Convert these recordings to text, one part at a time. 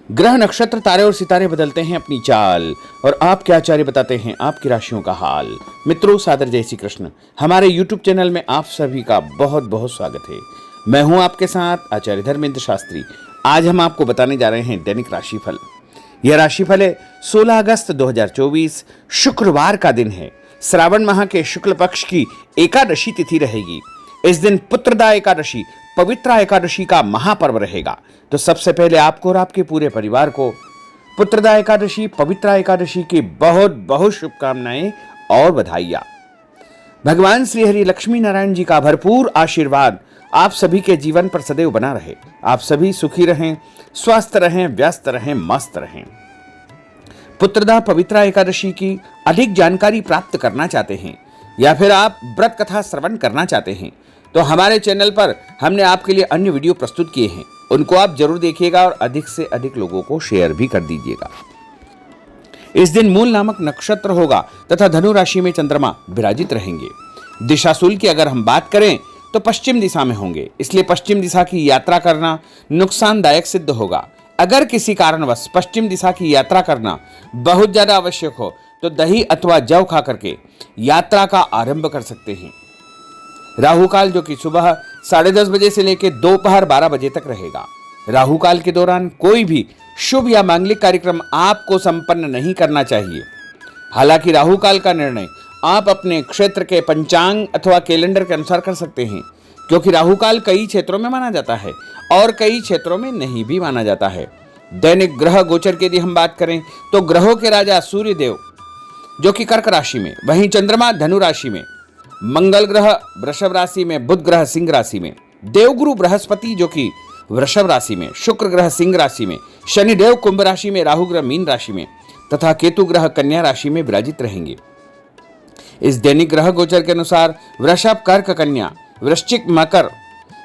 ग्रह नक्षत्र तारे और सितारे बदलते हैं अपनी चाल और आपके आचार्य बताते हैं आपकी राशियों का हाल। मित्रों, सादर जय श्री कृष्ण। हमारे YouTube चैनल में आप सभी का बहुत बहुत स्वागत है। मैं हूं आपके साथ आचार्य धर्मेंद्र शास्त्री। आज हम आपको बताने जा रहे हैं दैनिक राशिफल। यह राशिफल है 16 अगस्त 2024 शुक्रवार का दिन है। श्रावण माह के शुक्ल पक्ष की एकादशी तिथि रहेगी। इस दिन पुत्रदा एकादशी पवित्रा एकादशी का महापर्व रहेगा। तो सबसे पहले आपको और आपके पूरे परिवार को पुत्रदा एकादशी पवित्रा एकादशी की बहुत बहुत शुभकामनाएं और बधाइयां। भगवान श्री हरि लक्ष्मी नारायण जी का भरपूर आशीर्वाद आप सभी के जीवन पर सदैव बना रहे। आप सभी सुखी रहें, स्वस्थ रहें, व्यस्त रहें, मस्त रहें। पुत्रदा पवित्रा एकादशी की अधिक जानकारी प्राप्त करना चाहते हैं या फिर आप व्रत कथा श्रवण करना चाहते हैं तो हमारे चैनल पर हमने आपके लिए अन्य वीडियो प्रस्तुत किए हैं। उनको आप जरूर देखिएगा और अधिक से अधिक लोगों को शेयर भी कर दीजिएगा। इस दिन मूल नामक नक्षत्र होगा तथा धनु राशि में चंद्रमा विराजित रहेंगे। दिशाशूल की अगर हम बात करें तो पश्चिम दिशा में होंगे, इसलिए पश्चिम दिशा की यात्रा करना नुकसानदायक सिद्ध होगा। अगर किसी कारणवश पश्चिम दिशा की यात्रा करना बहुत ज्यादा आवश्यक हो तो दही अथवा जौ खा करके यात्रा का आरंभ कर सकते हैं। राहु काल जो कि सुबह 10:30 बजे से लेकर दोपहर 12 बजे तक रहेगा। राहु काल के दौरान कोई भी शुभ या मांगलिक कार्यक्रम आपको संपन्न नहीं करना चाहिए। हालांकि राहु काल का निर्णय आप अपने क्षेत्र के पंचांग अथवा कैलेंडर के अनुसार कर सकते हैं, क्योंकि राहु काल कई क्षेत्रों में माना जाता है और कई क्षेत्रों में नहीं भी माना जाता है। दैनिक ग्रह गोचर की यदि हम बात करें तो ग्रहों के राजा सूर्य देव जो कि कर्क राशि में, वहीं चंद्रमा धनु राशि में, मंगल ग्रह वृषभ राशि में, बुध ग्रह सिंह राशि में, देवगुरु बृहस्पति जो कि वृषभ राशि में, शुक्र ग्रह सिंह राशि में, शनिदेव कुंभ राशि में, राहु ग्रह मीन राशि में तथा केतु ग्रह कन्या राशि में विराजित रहेंगे। इस दैनिक ग्रह गोचर के अनुसार वृषभ, कर्क, कन्या, वृश्चिक, मकर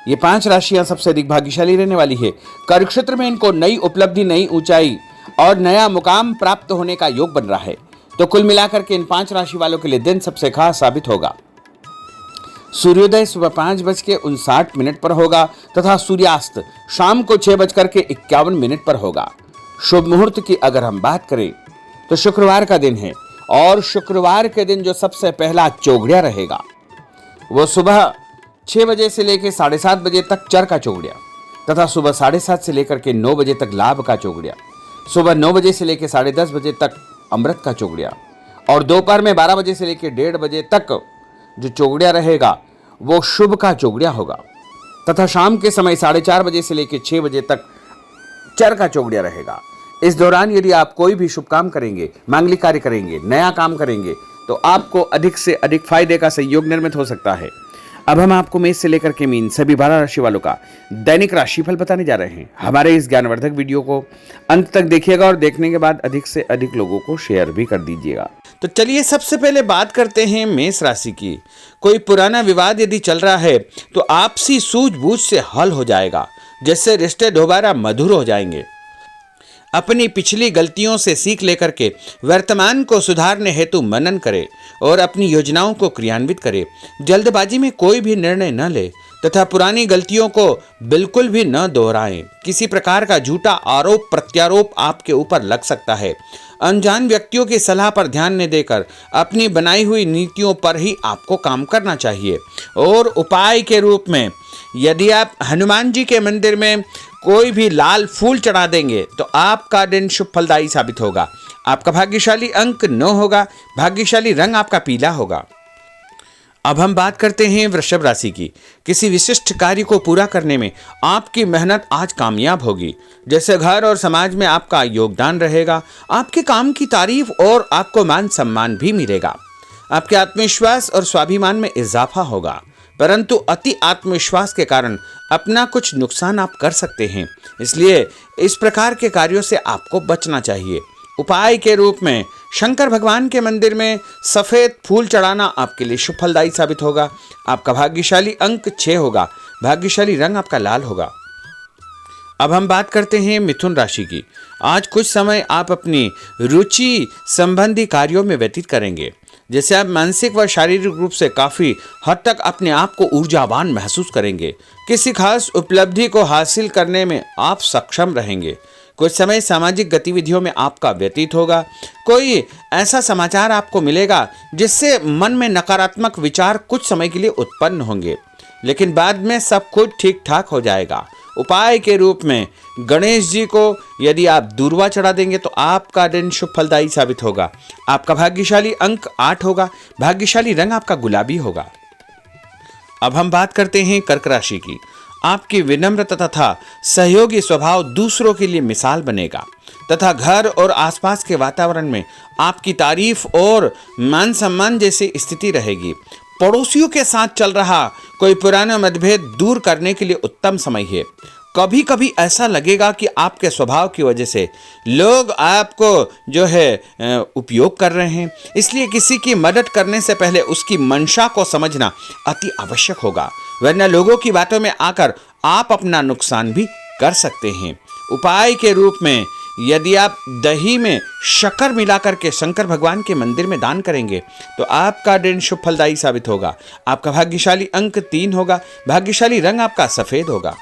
ये 5 राशियां सबसे अधिक भाग्यशाली रहने वाली है। कार्य क्षेत्र में इनको नई उपलब्धि, नई ऊंचाई और नया मुकाम प्राप्त होने का योग बन रहा है। तो कुल मिलाकर के इन 5 राशि वालों के लिए दिन सबसे खास साबित होगा। सूर्योदय सुबह 5:59 पर होगा तथा सूर्यास्त शाम को 6:51 पर होगा। शुभ मुहूर्त की अगर हम बात करें तो शुक्रवार का दिन है और शुक्रवार के दिन जो सबसे पहला चौघड़िया रहेगा वो सुबह 6 बजे से लेकर 7:30 बजे तक चर का चौघड़िया तथा सुबह 7:30 से लेकर के 9 बजे तक लाभ का चौघड़िया, सुबह 9 बजे से लेकर 10:30 बजे तक अमृत का चौघड़िया और दोपहर में 12 बजे से लेकर 1:30 बजे तक जो चौघड़िया रहेगा वो शुभ का चौघड़िया होगा तथा शाम के समय 4:30 बजे से लेकर 6 बजे तक चर का चौघड़िया रहेगा। इस दौरान यदि आप कोई भी शुभ काम करेंगे, मांगलिक कार्य करेंगे, नया काम करेंगे तो आपको अधिक से अधिक फायदे का संयोग निर्मित हो सकता है। अब हम आपको मेष से लेकर के मीन सभी 12 राशि वालों का दैनिक राशिफल बताने जा रहे हैं। हमारे इस ज्ञानवर्धक वीडियो को अंत तक देखिएगा और देखने के बाद अधिक से अधिक लोगों को शेयर भी कर दीजिएगा। तो चलिए सबसे पहले बात करते हैं मेष राशि की। कोई पुराना विवाद यदि चल रहा है तो आपसी सूझबूझ से हल हो जाएगा, जिससे रिश्ते दोबारा मधुर हो जाएंगे। अपनी पिछली गलतियों से सीख लेकर के वर्तमान को सुधारने हेतु मनन करें और अपनी योजनाओं को क्रियान्वित करें। जल्दबाजी में कोई भी निर्णय न ले तथा पुरानी गलतियों को बिल्कुल भी न दोहराएं। किसी प्रकार का झूठा आरोप प्रत्यारोप आपके ऊपर लग सकता है। अनजान व्यक्तियों की सलाह पर ध्यान न देकर अपनी बनाई हुई नीतियों पर ही आपको काम करना चाहिए। और उपाय के रूप में यदि आप हनुमान जी के मंदिर में कोई भी लाल फूल चढ़ा देंगे तो आपका दिन शुभ फलदायी साबित होगा। आपका भाग्यशाली अंक 9 होगा। भाग्यशाली रंग आपका पीला होगा। अब हम बात करते हैं वृषभ राशि की। किसी विशिष्ट कार्य को पूरा करने में आपकी मेहनत आज कामयाब होगी। जैसे घर और समाज में आपका योगदान रहेगा, आपके काम की तारीफ और आपको मान सम्मान भी मिलेगा। आपके आत्मविश्वास और स्वाभिमान में इजाफा होगा, परंतु अति आत्मविश्वास के कारण अपना कुछ नुकसान आप कर सकते हैं, इसलिए इस प्रकार के कार्यों से आपको बचना चाहिए। उपाय के रूप में शंकर भगवान के मंदिर में सफेद फूल चढ़ाना आपके लिए शुभ फलदायी साबित होगा। आपका भाग्यशाली अंक 6 होगा। भाग्यशाली रंग आपका लाल होगा। अब हम बात करते हैं मिथुन राशि की। आज कुछ समय आप अपनी रुचि संबंधी कार्यों में व्यतीत करेंगे, जैसे आप मानसिक व शारीरिक रूप से काफ़ी हद तक अपने आप को ऊर्जावान महसूस करेंगे। किसी खास उपलब्धि को हासिल करने में आप सक्षम रहेंगे। कुछ समय सामाजिक गतिविधियों में आपका व्यतीत होगा। कोई ऐसा समाचार आपको मिलेगा जिससे मन में नकारात्मक विचार कुछ समय के लिए उत्पन्न होंगे, लेकिन बाद में सब कुछ ठीक ठाक हो जाएगा। उपाय के रूप में गणेश जी को यदि आप दूर्वा चढ़ा देंगे तो आपका दिन शुभ फलदायी साबित होगा। आपका भाग्यशाली अंक 8 होगा। भाग्यशाली रंग आपका गुलाबी होगा। अब हम बात करते हैं कर्क राशि की। आपकी विनम्रता तथा सहयोगी स्वभाव दूसरों के लिए मिसाल बनेगा तथा घर और आसपास के वातावरण में आपकी तारीफ और मान सम्मान जैसी स्थिति रहेगी। पड़ोसियों के साथ चल रहा कोई पुराना मतभेद दूर करने के लिए उत्तम समय है। कभी कभी ऐसा लगेगा कि आपके स्वभाव की वजह से लोग आपको जो है उपयोग कर रहे हैं, इसलिए किसी की मदद करने से पहले उसकी मंशा को समझना अति आवश्यक होगा, वरना लोगों की बातों में आकर आप अपना नुकसान भी कर सकते हैं। उपाय के रूप में यदि आप दही में शक्कर मिलाकर के शंकर भगवान के मंदिर में दान करेंगे तो आपका दिन शुभ फलदायी साबित होगा। आपका भाग्यशाली अंक 3 होगा। भाग्यशाली रंग आपका सफेद होगा।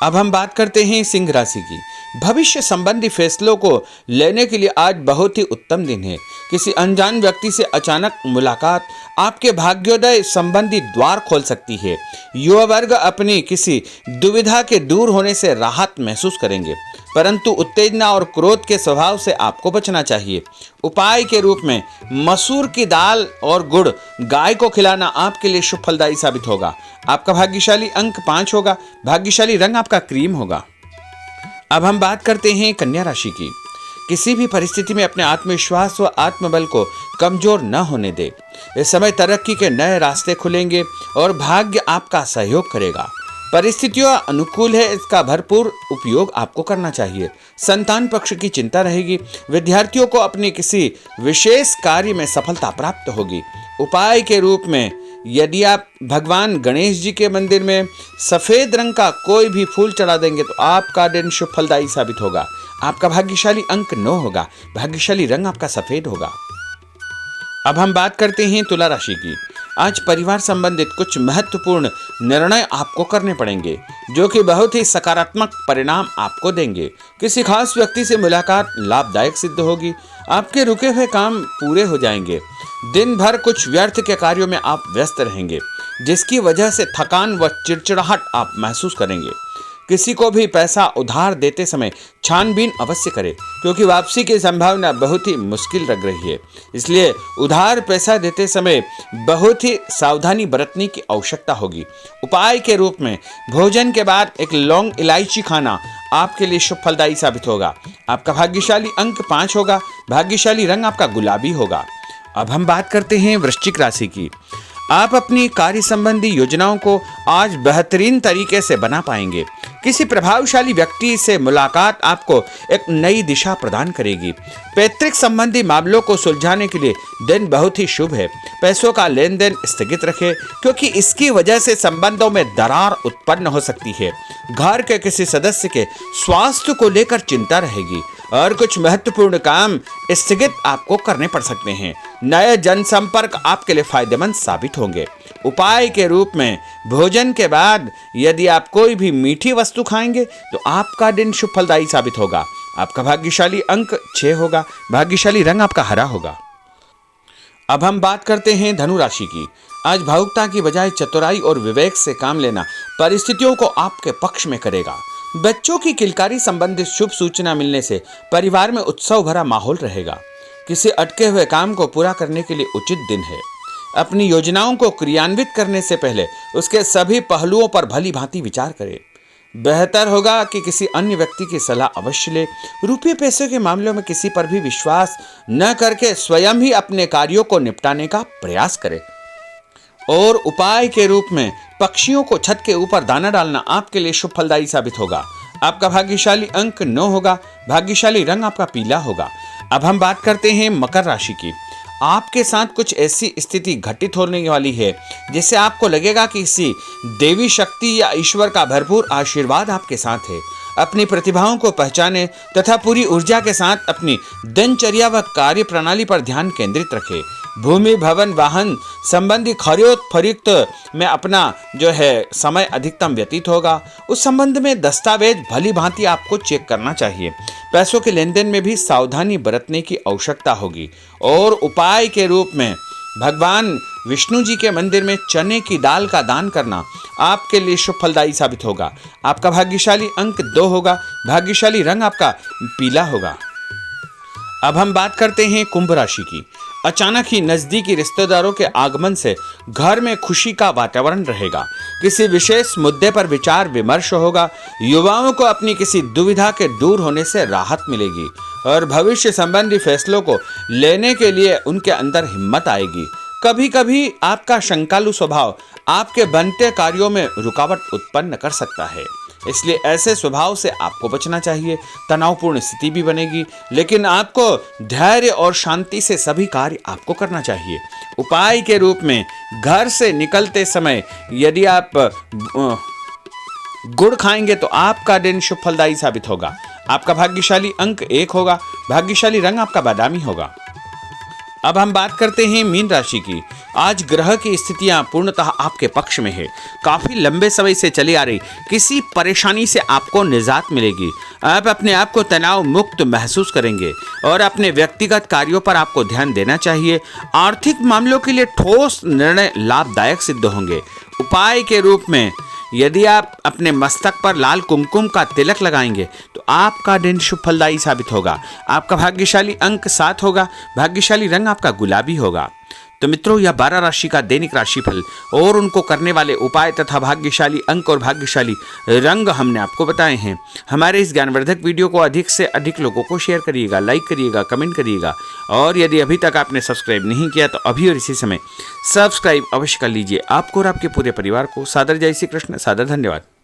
अब हम बात करते हैं सिंह राशि की। भविष्य संबंधी फैसलों को लेने के लिए आज बहुत ही उत्तम दिन है। किसी अनजान व्यक्ति से अचानक मुलाकात आपके भाग्योदय संबंधी द्वार खोल सकती है। युवा वर्ग अपनी किसी दुविधा के दूर होने से राहत महसूस करेंगे, परंतु उत्तेजना और क्रोध के स्वभाव से आपको बचना चाहिए। उपाय के रूप में मसूर की दाल और गुड़ गाय को खिलाना आपके लिए शुभ फलदायी साबित होगा। आपका भाग्यशाली अंक 5 होगा। भाग्यशाली रंग आपका क्रीम होगा। अब हम बात करते हैं कन्या राशि की। किसी भी परिस्थिति में अपने आत्मविश्वास व आत्मबल को कमजोर न होने दे। इस समय तरक्की के नए रास्ते खुलेंगे और भाग्य आपका सहयोग करेगा। परिस्थितियां अनुकूल है, इसका भरपूर उपयोग आपको करना चाहिए। संतान पक्ष की चिंता रहेगी। विद्यार्थियों को अपनी किसी विशेष कार्य में सफलता प्राप्त होगी। उपाय के रूप में यदि आप भगवान गणेश जी के मंदिर में सफेद रंग का कोई भी फूल चढ़ा देंगे तो आपका दिन शुभ फलदायी साबित होगा। आपका भाग्यशाली अंक 9 होगा। भाग्यशाली रंग आपका सफेद होगा। अब हम बात करते हैं तुला राशि की। आज परिवार संबंधित कुछ महत्वपूर्ण निर्णय आपको करने पड़ेंगे जो कि बहुत ही सकारात्मक परिणाम आपको देंगे। किसी खास व्यक्ति से मुलाकात लाभदायक सिद्ध होगी। आपके रुके हुए काम पूरे हो जाएंगे। दिन भर कुछ व्यर्थ के कार्यों में आप व्यस्त रहेंगे, जिसकी वजह से थकान व चिड़चिड़ाहट आप महसूस करेंगे। किसी को भी पैसा उधार देते समय छानबीन अवश्य करें, क्योंकि वापसी की संभावना बहुत ही मुश्किल लग रही है। इसलिए उधार पैसा देते समय बहुत ही सावधानी बरतने की आवश्यकता होगी। उपाय के रूप में भोजन के बाद एक लौंग इलायची खाना आपके लिए शुभ फलदायी साबित होगा। आपका भाग्यशाली अंक 5 होगा। भाग्यशाली रंग आपका गुलाबी होगा। अब हम बात करते हैं वृश्चिक राशि की। आप अपनी कार्य संबंधी योजनाओं को आज बेहतरीन तरीके से बना पाएंगे। किसी प्रभावशाली व्यक्ति से मुलाकात आपको एक नई दिशा प्रदान करेगी। पैतृक संबंधी मामलों को सुलझाने के लिए दिन बहुत ही शुभ है। पैसों का लेन देन स्थगित रखें, क्योंकि इसकी वजह से संबंधों में दरार उत्पन्न हो सकती है। घर के किसी सदस्य के स्वास्थ्य को लेकर चिंता रहेगी और कुछ महत्वपूर्ण काम स्थगित आपको करने पड़ सकते हैं। नए जनसंपर्क आपके लिए फायदेमंद साबित होंगे। उपाय के रूप में भोजन के बाद यदि आप कोई भी मीठी वस्तु खाएंगे तो आपका दिन शुभ फलदायी साबित होगा। आपका भाग्यशाली अंक 6 होगा। भाग्यशाली रंग आपका हरा होगा। अब हम बात करते हैं धनु राशि की। आज भावुकता की बजाय चतुराई और विवेक से काम लेना परिस्थितियों को आपके पक्ष में करेगा। बच्चों की किलकारी संबंधित शुभ सूचना मिलने से परिवार में उत्सव भरा माहौल रहेगा। किसी अटके हुए काम को पूरा करने के लिए उचित दिन है। अपनी योजनाओं को क्रियान्वित करने से पहले उसके सभी पहलुओं पर भली भांति विचार करें। बेहतर होगा कि किसी अन्य व्यक्ति की सलाह अवश्य ले। रुपये पैसे के मामलों में किसी पर भी विश्वास न करके स्वयं ही अपने कार्यों को निपटाने का प्रयास करें। और उपाय के रूप में पक्षियों को छत के ऊपर दाना डालना आपके लिए शुभ फलदायी साबित होगा। आपका भाग्यशाली अंक 9 होगा। भाग्यशाली रंग आपका पीला होगा। अब हम बात करते हैं मकर राशि की। आपके साथ कुछ ऐसी स्थिति घटित होने वाली है जिससे आपको लगेगा कि किसी देवी शक्ति या ईश्वर का भरपूर आशीर्वाद आपके साथ है। अपनी प्रतिभाओं को पहचाने तथा पूरी ऊर्जा के साथ अपनी दिनचर्या व कार्य प्रणाली पर ध्यान केंद्रित रखें। भूमि भवन वाहन संबंधी खरीद फरोख्त में अपना जो है समय अधिकतम व्यतीत होगा। उस संबंध में दस्तावेज भली भांति आपको चेक करना चाहिए। पैसों के लेन देन में भी सावधानी बरतने की आवश्यकता होगी। और उपाय के रूप में भगवान विष्णु जी के मंदिर में चने की दाल का दान करना आपके लिए शुभ फलदायी साबित होगा। आपका भाग्यशाली अंक 2 होगा। भाग्यशाली रंग आपका पीला होगा। अब हम बात करते हैं कुंभ राशि की। अचानक ही नजदीकी रिश्तेदारों के आगमन से घर में खुशी का वातावरण रहेगा। किसी विशेष मुद्दे पर विचार विमर्श होगा। युवाओं को अपनी किसी दुविधा के दूर होने से राहत मिलेगी और भविष्य संबंधी फैसलों को लेने के लिए उनके अंदर हिम्मत आएगी। कभी कभी आपका शंकालु स्वभाव आपके बनते कार्यों में रुकावट उत्पन्न कर सकता है, इसलिए ऐसे स्वभाव से आपको बचना चाहिए। तनावपूर्ण स्थिति भी बनेगी, लेकिन आपको धैर्य और शांति से सभी कार्य आपको करना चाहिए। उपाय के रूप में घर से निकलते समय यदि आप गुड़ खाएंगे तो आपका दिन शुभ फलदायी साबित होगा। आपका भाग्यशाली अंक 1 होगा। भाग्यशाली रंग आपका बादामी होगा। अब हम बात करते हैं मीन राशि की। आज ग्रह की स्थितियां पूर्णतः आपके पक्ष में है। काफी लंबे समय से चली आ रही किसी परेशानी से आपको निजात मिलेगी। आप अपने आप को तनाव मुक्त महसूस करेंगे और अपने व्यक्तिगत कार्यों पर आपको ध्यान देना चाहिए। आर्थिक मामलों के लिए ठोस निर्णय लाभदायक सिद्ध होंगे। उपाय के रूप में यदि आप अपने मस्तक पर लाल कुमकुम का तिलक लगाएंगे तो आपका दिन शुभ फलदायी साबित होगा। आपका भाग्यशाली अंक 7 होगा। भाग्यशाली रंग आपका गुलाबी होगा। तो मित्रों, यह 12 राशि का दैनिक राशिफल और उनको करने वाले उपाय तथा भाग्यशाली अंक और भाग्यशाली रंग हमने आपको बताए हैं। हमारे इस ज्ञानवर्धक वीडियो को अधिक से अधिक लोगों को शेयर करिएगा, लाइक करिएगा, कमेंट करिएगा और यदि अभी तक आपने सब्सक्राइब नहीं किया तो अभी और इसी समय सब्सक्राइब अवश्य कर लीजिए। आपको और आपके पूरे परिवार को सादर जय श्री कृष्ण, सादर धन्यवाद।